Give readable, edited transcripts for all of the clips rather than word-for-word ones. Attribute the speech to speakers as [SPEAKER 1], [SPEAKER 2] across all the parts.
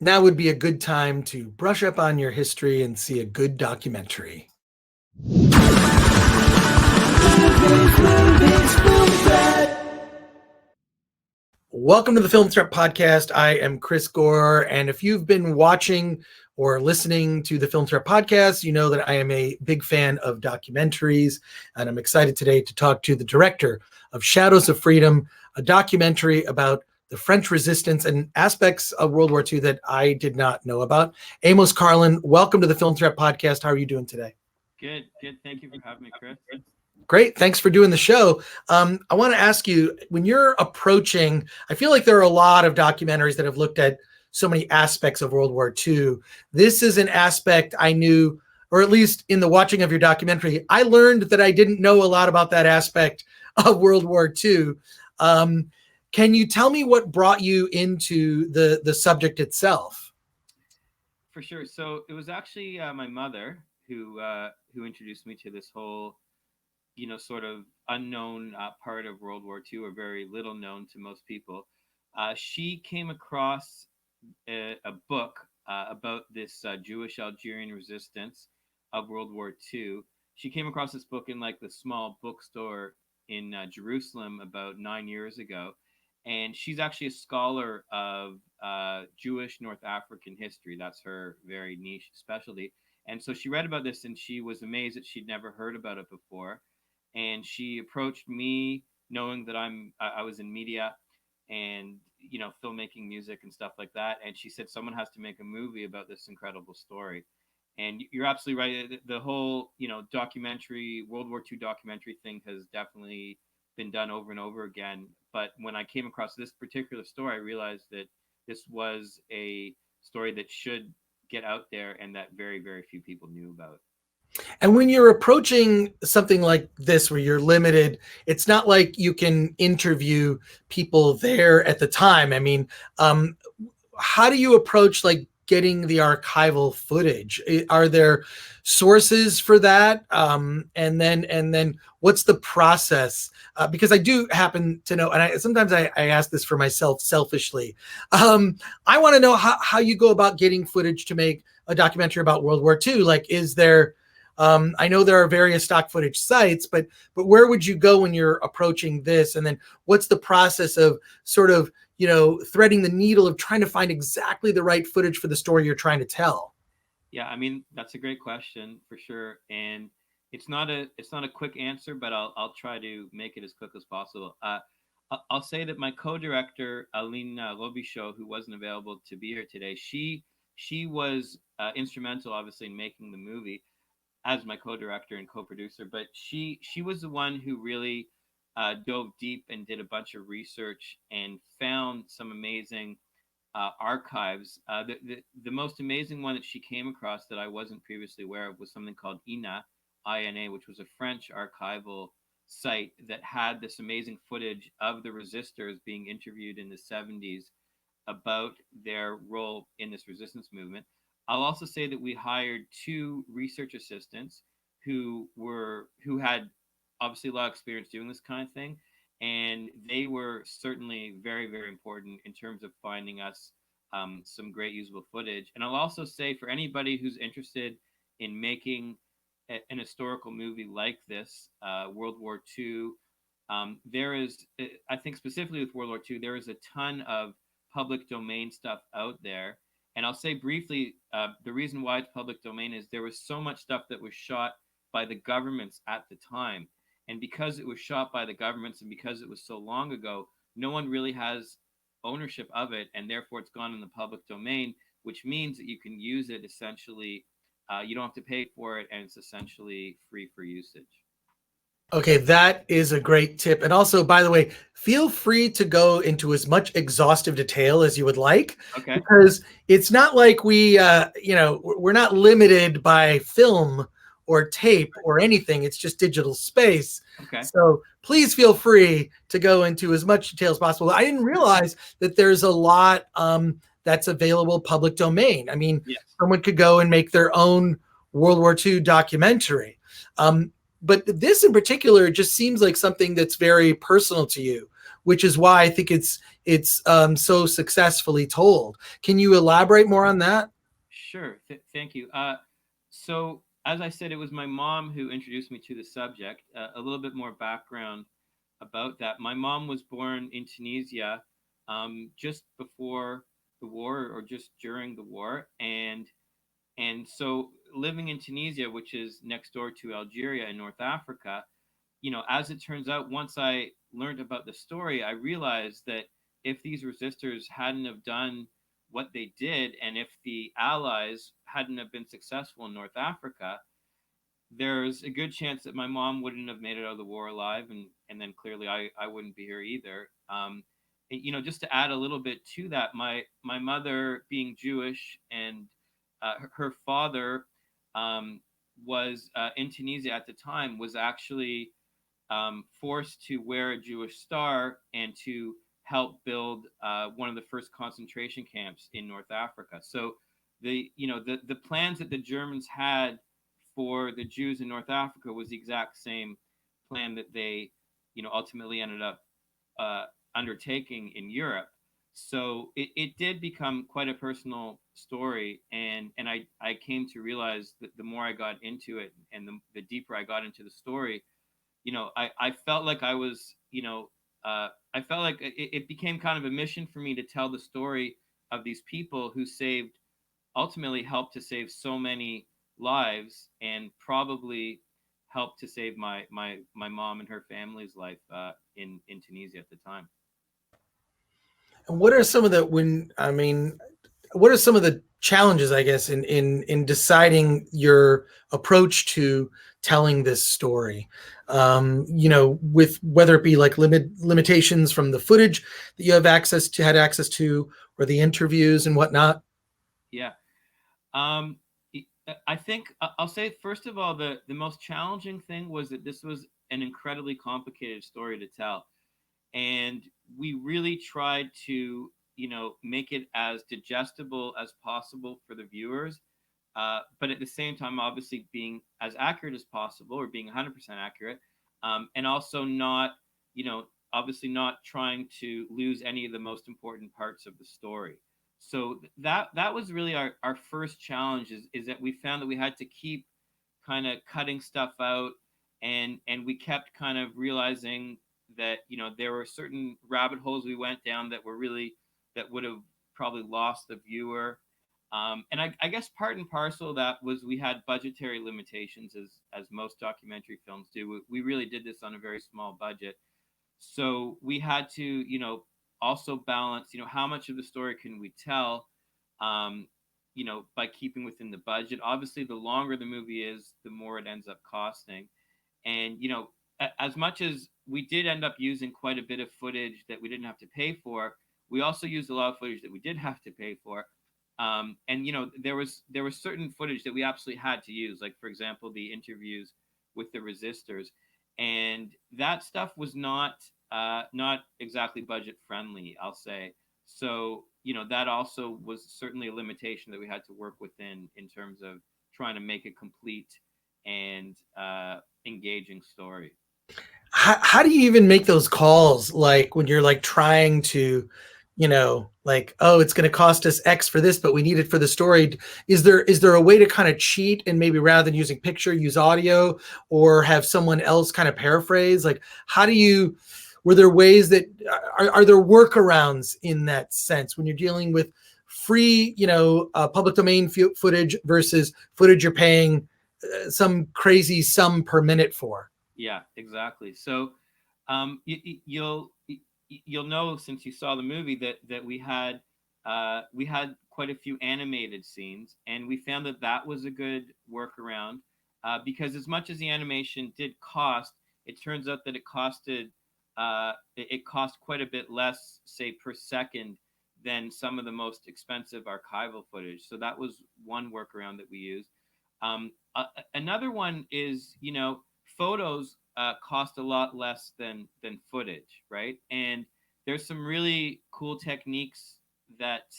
[SPEAKER 1] Now would be a good time to brush up on your history and see a good documentary. Welcome to the Film Threat Podcast. I am Chris Gore, and if you've been watching or listening to the Film Threat Podcast, you know that I am a big fan of documentaries, and I'm excited today to talk to the director of Shadows of Freedom, a documentary about the French resistance and aspects of World War II that I did not know about. Amos Carlen, welcome to the Film Threat Podcast. How are you doing today?
[SPEAKER 2] Good. Thank you for having me, Chris.
[SPEAKER 1] Great. Thanks for doing the show. I want to ask you, when you're approaching, I feel like there are a lot of documentaries that have looked at so many aspects of World War II. This is an aspect I knew, or at least in the watching of your documentary, I learned that I didn't know a lot about that aspect of World War II. Can you tell me what brought you into the subject itself?
[SPEAKER 2] For sure. So it was actually my mother who introduced me to this whole, sort of unknown part of World War II, or very little known to most people. She came across a book about this Jewish Algerian resistance of World War II. She came across this book in like the small bookstore in Jerusalem about 9 years ago. And she's actually a scholar of Jewish North African history. That's her very niche specialty. And so she read about this and she was amazed that she'd never heard about it before. And she approached me knowing that I was in media and, filmmaking, music and stuff like that. And she said, someone has to make a movie about this incredible story. And you're absolutely right. The whole, documentary, World War II documentary thing has definitely been done over and over again. But when I came across this particular story, I realized that this was a story that should get out there and that very, very few people knew about.
[SPEAKER 1] And when you're approaching something like this, where you're limited, it's not like you can interview people there at the time. I mean, how do you approach like getting the archival footage? Are there sources for that? And then what's the process? Because I do happen to know, and sometimes I ask this for myself selfishly. I want to know how you go about getting footage to make a documentary about World War II. Like, is there, I know there are various stock footage sites, but where would you go when you're approaching this? And then what's the process of sort of, threading the needle of trying to find exactly the right footage for the story you're trying to tell?
[SPEAKER 2] Yeah, I mean, that's a great question for sure. And it's not a quick answer, but I'll try to make it as quick as possible. I'll say that my co-director, Aline Robichaud, who wasn't available to be here today, she was instrumental, obviously, in making the movie as my co-director and co-producer. But she was the one who really dove deep and did a bunch of research and found some amazing archives. The most amazing one that she came across that I wasn't previously aware of was something called INA, which was a French archival site that had this amazing footage of the resistors being interviewed in the 70s about their role in this resistance movement. I'll also say that we hired 2 research assistants who had obviously a lot of experience doing this kind of thing. And they were certainly very, very important in terms of finding us some great usable footage. And I'll also say, for anybody who's interested in making an historical movie like this, World War II, there is, I think specifically with World War II, there is a ton of public domain stuff out there. And I'll say briefly, the reason why it's public domain is there was so much stuff that was shot by the governments at the time. And because it was shot by the governments and because it was so long ago, no one really has ownership of it. And therefore, it's gone in the public domain, which means that you can use it essentially. You don't have to pay for it, and it's essentially free for usage.
[SPEAKER 1] Okay, that is a great tip. And also, by the way, feel free to go into as much exhaustive detail as you would like.
[SPEAKER 2] Okay.
[SPEAKER 1] Because it's not like we're not limited by film or tape or anything. It's just digital space.
[SPEAKER 2] Okay.
[SPEAKER 1] So please feel free to go into as much detail as possible. I didn't realize that there's a lot that's available public domain. I mean,
[SPEAKER 2] yes.
[SPEAKER 1] Someone could go and make their own World War II documentary. But this in particular just seems like something that's very personal to you. which is why I think it's so successfully told. Can you elaborate more on that?
[SPEAKER 2] Sure. Thank you. So, as I said, it was my mom who introduced me to the subject. A little bit more background about that. My mom was born in Tunisia just before the war or just during the war. And so living in Tunisia, which is next door to Algeria in North Africa, as it turns out, once I learned about the story, I realized that if these resistors hadn't have done what they did, and if the Allies hadn't have been successful in North Africa, there's a good chance that my mom wouldn't have made it out of the war alive, and then clearly I wouldn't be here either. Just to add a little bit to that, my mother being Jewish and her father was in Tunisia at the time, was actually forced to wear a Jewish star and to help build one of the first concentration camps in North Africa. So the plans that the Germans had for the Jews in North Africa was the exact same plan that they ultimately ended up undertaking in Europe. So it did become quite a personal story, and I came to realize that the more I got into it and the deeper I got into the story, I felt like I was, I felt like it became kind of a mission for me to tell the story of these people who ultimately helped to save so many lives, and probably helped to save my mom and her family's life in Tunisia at the time.
[SPEAKER 1] And what are some of the what are some of the challenges, I guess, in deciding your approach to telling this story? With whether it be like limitations from the footage that you had access to, or the interviews and whatnot.
[SPEAKER 2] Yeah. Um, I think I'll say, first of all, the most challenging thing was that this was an incredibly complicated story to tell. And we really tried to, make it as digestible as possible for the viewers. But at the same time, obviously being as accurate as possible, or being 100% accurate. And also not, obviously not trying to lose any of the most important parts of the story. So that was really our first challenge, is that we found that we had to keep kind of cutting stuff out, and we kept kind of realizing that there were certain rabbit holes we went down that would have probably lost the viewer. And I guess part and parcel of that was we had budgetary limitations, as most documentary films do. We really did this on a very small budget, so we had to also balance how much of the story can we tell, um, by keeping within the budget. Obviously, the longer the movie is, the more it ends up costing. And as much as we did end up using quite a bit of footage that we didn't have to pay for, we also used a lot of footage that we did have to pay for. And there was certain footage that we absolutely had to use, like for example the interviews with the resistors, and that stuff was not exactly budget friendly, I'll say. So that also was certainly a limitation that we had to work within, in terms of trying to make a complete and engaging story.
[SPEAKER 1] How do you even make those calls, like when you're like trying to, like, oh, it's going to cost us X for this, but we need it for the story? Is there a way to kind of cheat, and maybe rather than using picture, use audio, or have someone else kind of paraphrase? Like, how do you, were there ways that, are there workarounds in that sense when you're dealing with free, public domain footage versus footage you're paying some crazy sum per minute for?
[SPEAKER 2] Yeah, exactly. So you'll know, since you saw the movie, that we had quite a few animated scenes, and we found that was a good workaround, because as much as the animation did cost, it turns out that it cost quite a bit less, say, per second, than some of the most expensive archival footage. So that was one workaround that we used. Another one is, photos cost a lot less than footage, right? And there's some really cool techniques that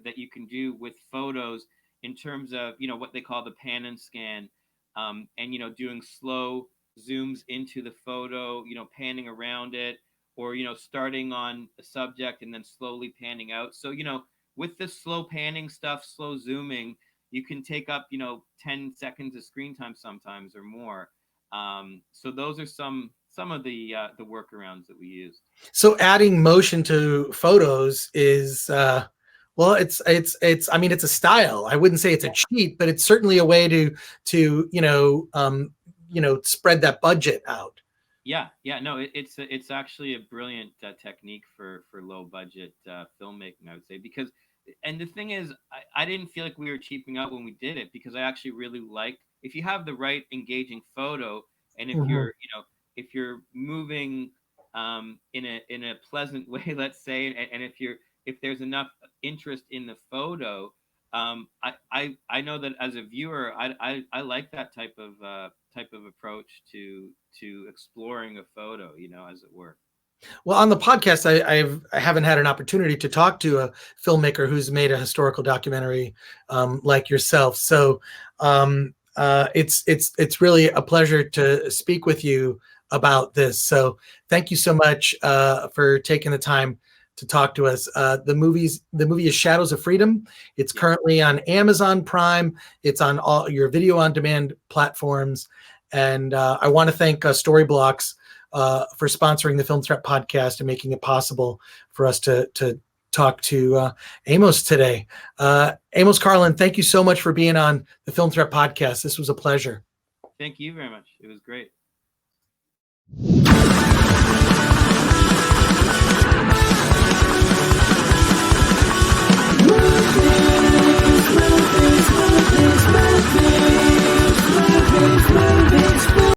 [SPEAKER 2] that you can do with photos, in terms of what they call the pan and scan, and doing slow zooms into the photo, panning around it, or starting on a subject and then slowly panning out. So with the slow panning stuff, slow zooming, you can take up 10 seconds of screen time sometimes or more. So those are some of the workarounds that we use.
[SPEAKER 1] So adding motion to photos is well, I mean, it's a style. I wouldn't say it's a cheat, but it's certainly a way to spread that budget out.
[SPEAKER 2] Yeah, no, it's actually a brilliant technique for low budget filmmaking, I would say, because, and the thing is, I didn't feel like we were cheaping out when we did it, because I actually really like, if you have the right engaging photo, and if you're if you're moving in a pleasant way, let's say, and if there's enough interest in the photo, I know that as a viewer, I like that type of approach to exploring a photo, as it were.
[SPEAKER 1] Well, on the podcast, I haven't had an opportunity to talk to a filmmaker who's made a historical documentary like yourself. So it's really a pleasure to speak with you about this. So thank you so much for taking the time to talk to us. The movie is Shadows of Freedom. It's currently on Amazon Prime. It's on all your video on demand platforms. And I want to thank Storyblocks for sponsoring the Film Threat podcast and making it possible for us to talk to Amos today. Amos Carlen, thank you so much for being on the Film Threat podcast. This was a pleasure.
[SPEAKER 2] Thank you very much. It was great.